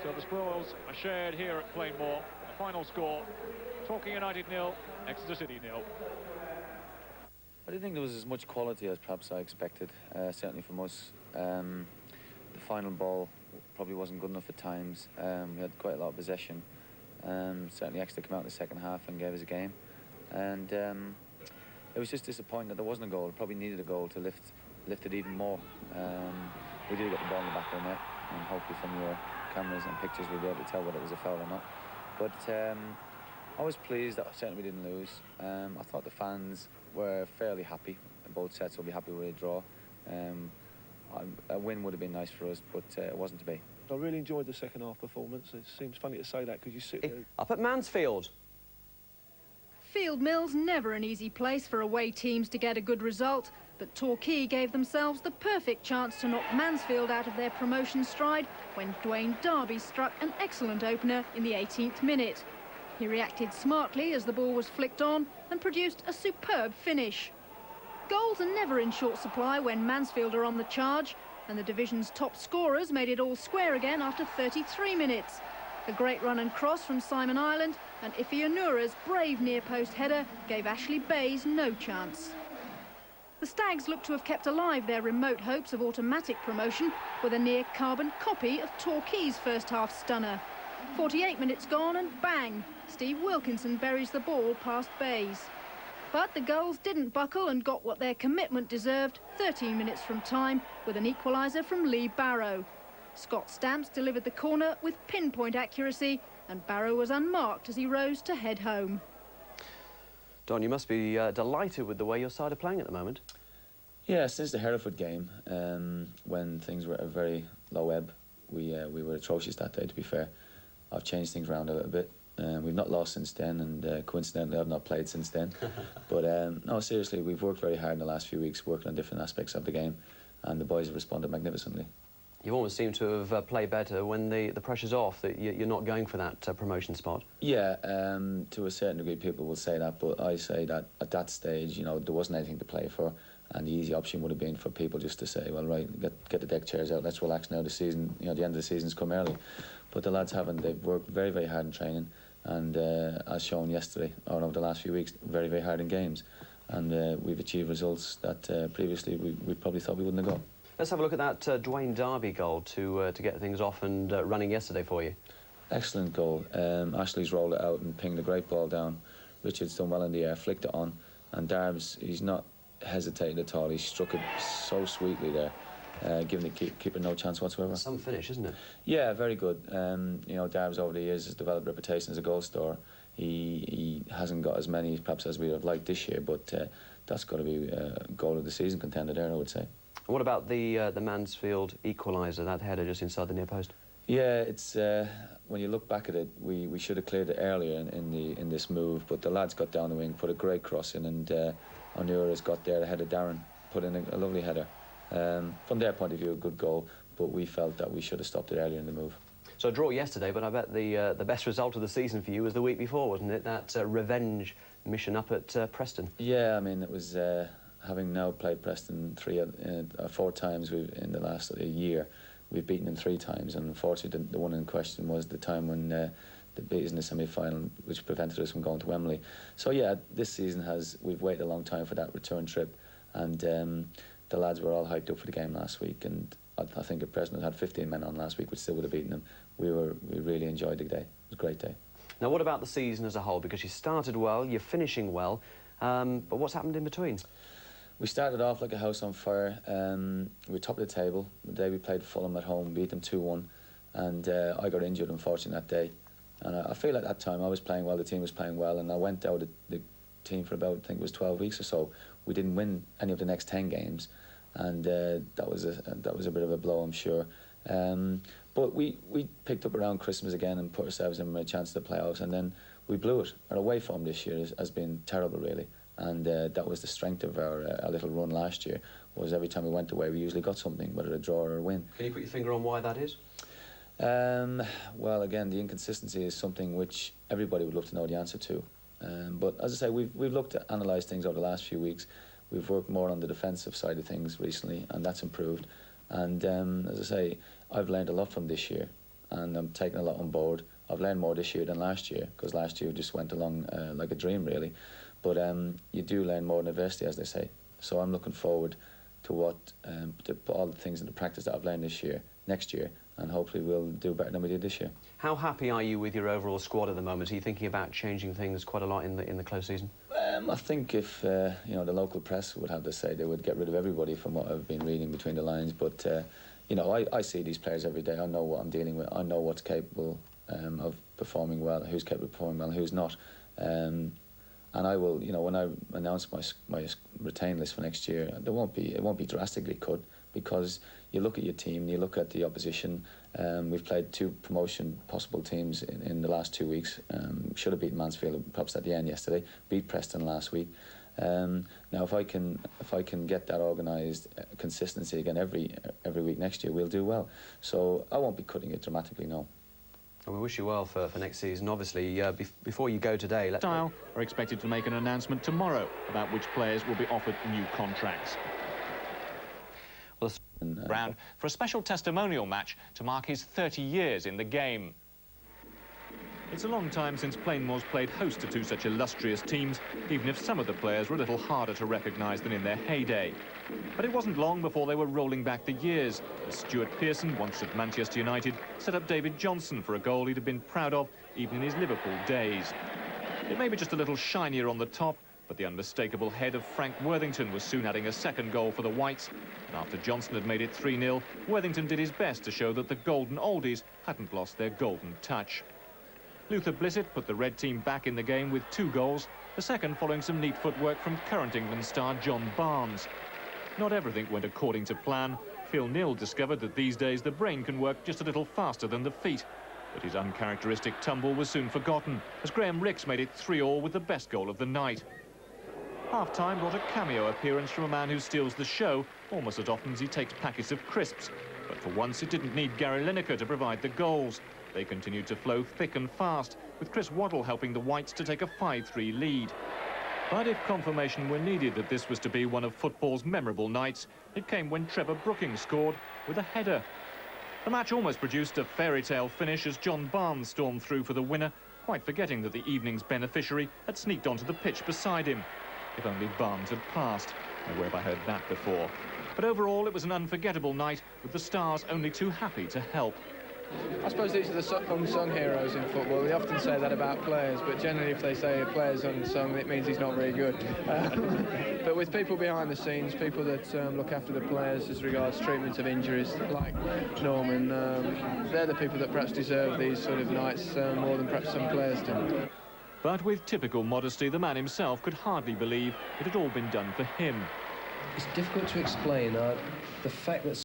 So the spoils are shared here at Plainmoor. The final score, Torquay United 0, Exeter City 0. I didn't think there was as much quality as perhaps I expected, certainly from us. The final ball probably wasn't good enough at times. We had quite a lot of possession. Certainly Exeter came out in the second half and gave us a game. And it was just disappointing that there wasn't a goal. It probably needed a goal to lift it even more. We did get the ball in the back of the net, and hopefully from your cameras and pictures we'll be able to tell whether it was a foul or not. But I was pleased that certainly we didn't lose. I thought the fans were fairly happy. Both sets will be happy with a draw. A win would have been nice for us, but it wasn't to be. I really enjoyed the second half performance. It seems funny to say that because you sit there. Up at Mansfield. Field Mill's never an easy place for away teams to get a good result, but Torquay gave themselves the perfect chance to knock Mansfield out of their promotion stride when Dwayne Darby struck an excellent opener in the 18th minute. He reacted smartly as the ball was flicked on and produced a superb finish. Goals are never in short supply when Mansfield are on the charge, and the division's top scorers made it all square again after 33 minutes. A great run and cross from Simon Ireland, and Ife Onura's brave near-post header gave Ashley Bayes no chance. The Stags look to have kept alive their remote hopes of automatic promotion with a near-carbon copy of Torquay's first-half stunner. 48 minutes gone and bang, Steve Wilkinson buries the ball past Bayes. But the Gulls didn't buckle and got what their commitment deserved 13 minutes from time with an equaliser from Lee Barrow. Scott Stamps delivered the corner with pinpoint accuracy, and Barrow was unmarked as he rose to head home. Don, you must be delighted with the way your side are playing at the moment. Yeah, since the Hereford game, when things were at a very low ebb, we were atrocious that day, to be fair. I've changed things around a little bit. We've not lost since then, and coincidentally I've not played since then. But no, seriously, we've worked very hard in the last few weeks, working on different aspects of the game, and the boys have responded magnificently. You almost seem to have played better when the pressure's off, that you're not going for that promotion spot. Yeah, to a certain degree people will say that, but I say that at that stage, you know, there wasn't anything to play for, and the easy option would have been for people just to say, well, right, get the deck chairs out, let's relax now, the season, you know, the end of the season's come early. But the lads haven't. They've worked very, very hard in training, and as shown yesterday, or over the last few weeks, very, very hard in games. And we've achieved results that previously we probably thought we wouldn't have got. Let's have a look at that Dwayne Darby goal to get things off and running yesterday for you. Excellent goal. Ashley's rolled it out and pinged a great ball down. Richard's done well in the air, flicked it on, and Darbs, he's not hesitated at all. He struck it so sweetly there, giving the keeper no chance whatsoever. Some finish, isn't it? Yeah, very good. You know, Darbs over the years has developed a reputation as a goal scorer. He hasn't got as many perhaps as we would have liked this year, but that's got to be a goal of the season contender there, I would say. And what about the Mansfield equaliser, that header just inside the near post? Yeah, it's when you look back at it, we should have cleared it earlier in this move, but the lads got down the wing, put a great cross in, and Onura's got there ahead of Darren, put in a lovely header. From their point of view, a good goal, but we felt that we should have stopped it earlier in the move. So a draw yesterday, but I bet the best result of the season for you was the week before, wasn't it? That revenge mission up at Preston. Yeah, I mean, it was. Having now played Preston 4 times in the last year, we've beaten them 3 times, and unfortunately the one in question was the time when they beat us in the semi-final, which prevented us from going to Wembley. So yeah, this season we've waited a long time for that return trip, and the lads were all hyped up for the game last week, and I think if Preston had 15 men on last week, which still would have beaten them. We really enjoyed the day. It was a great day. Now, what about the season as a whole? Because you started well, you're finishing well, but what's happened in between? We started off like a house on fire. We were top of the table. The day we played Fulham at home, beat them 2-1, and I got injured, unfortunately, that day. And I feel at that time I was playing well, the team was playing well, and I went out of the team for about, I think it was 12 weeks or so. We didn't win any of the next 10 games, and that was a bit of a blow, I'm sure. But we picked up around Christmas again and put ourselves in a chance to the playoffs, and then we blew it. Our away form this year has been terrible, really. And that was the strength of our little run last year, was every time we went away we usually got something, whether a draw or a win. Can you put your finger on why that is? Well, again, the inconsistency is something which everybody would love to know the answer to. But as I say, we've looked at analyse things over the last few weeks. We've worked more on the defensive side of things recently, and that's improved. And as I say, I've learned a lot from this year. and I'm taking a lot on board. I've learned more this year than last year, because last year just went along like a dream, really. But you do learn more in adversity, as they say. So I'm looking forward to to put all the things into practice that I've learned this year, next year, and hopefully we'll do better than we did this year. How happy are you with your overall squad at the moment? Are you thinking about changing things quite a lot in the close season? I think if you know, the local press would have to say, they would get rid of everybody, from what I've been reading between the lines. But you know, I see these players every day. I know what I'm dealing with. I know what's capable of performing well, who's capable of performing well, and who's not. And I will, you know, when I announce my retain list for next year, it won't be drastically cut, because you look at your team, you look at the opposition. We've played 2 promotion possible teams in the last 2 weeks. Should have beaten Mansfield perhaps at the end yesterday. Beat Preston last week. Now, if I can get that organised consistency again every week next year, we'll do well. So I won't be cutting it dramatically, no. Well, we wish you well for next season. Obviously, before you go today... Style are expected to make an announcement tomorrow about which players will be offered new contracts. Well, Brown for a special testimonial match to mark his 30 years in the game. It's a long time since Plainmoor's played host to 2 such illustrious teams, even if some of the players were a little harder to recognise than in their heyday. But it wasn't long before they were rolling back the years, as Stuart Pearson, once at Manchester United, set up David Johnson for a goal he'd have been proud of even in his Liverpool days. It may be just a little shinier on the top, but the unmistakable head of Frank Worthington was soon adding a second goal for the Whites. And after Johnson had made it 3-0, Worthington did his best to show that the golden oldies hadn't lost their golden touch. Luther Blissett put the red team back in the game with 2 goals, the second following some neat footwork from current England star John Barnes. Not everything went according to plan. Phil Neal discovered that these days the brain can work just a little faster than the feet. But his uncharacteristic tumble was soon forgotten, as Graham Rix made it 3-3 with the best goal of the night. Half-time brought a cameo appearance from a man who steals the show almost as often as he takes packets of crisps. But for once it didn't need Gary Lineker to provide the goals. They continued to flow thick and fast, with Chris Waddle helping the Whites to take a 5-3 lead. But if confirmation were needed that this was to be one of football's memorable nights, it came when Trevor Brooking scored with a header. The match almost produced a fairy tale finish as John Barnes stormed through for the winner, quite forgetting that the evening's beneficiary had sneaked onto the pitch beside him. If only Barnes had passed. Where have I heard that before? But overall, it was an unforgettable night, with the Stars only too happy to help. I suppose these are the unsung heroes in football. They often say that about players, but generally if they say a player's unsung, it means he's not very good. But with people behind the scenes, people that look after the players as regards treatment of injuries, like Norman, they're the people that perhaps deserve these sort of nights more than perhaps some players do. But with typical modesty, the man himself could hardly believe it had all been done for him. It's difficult to explain the fact that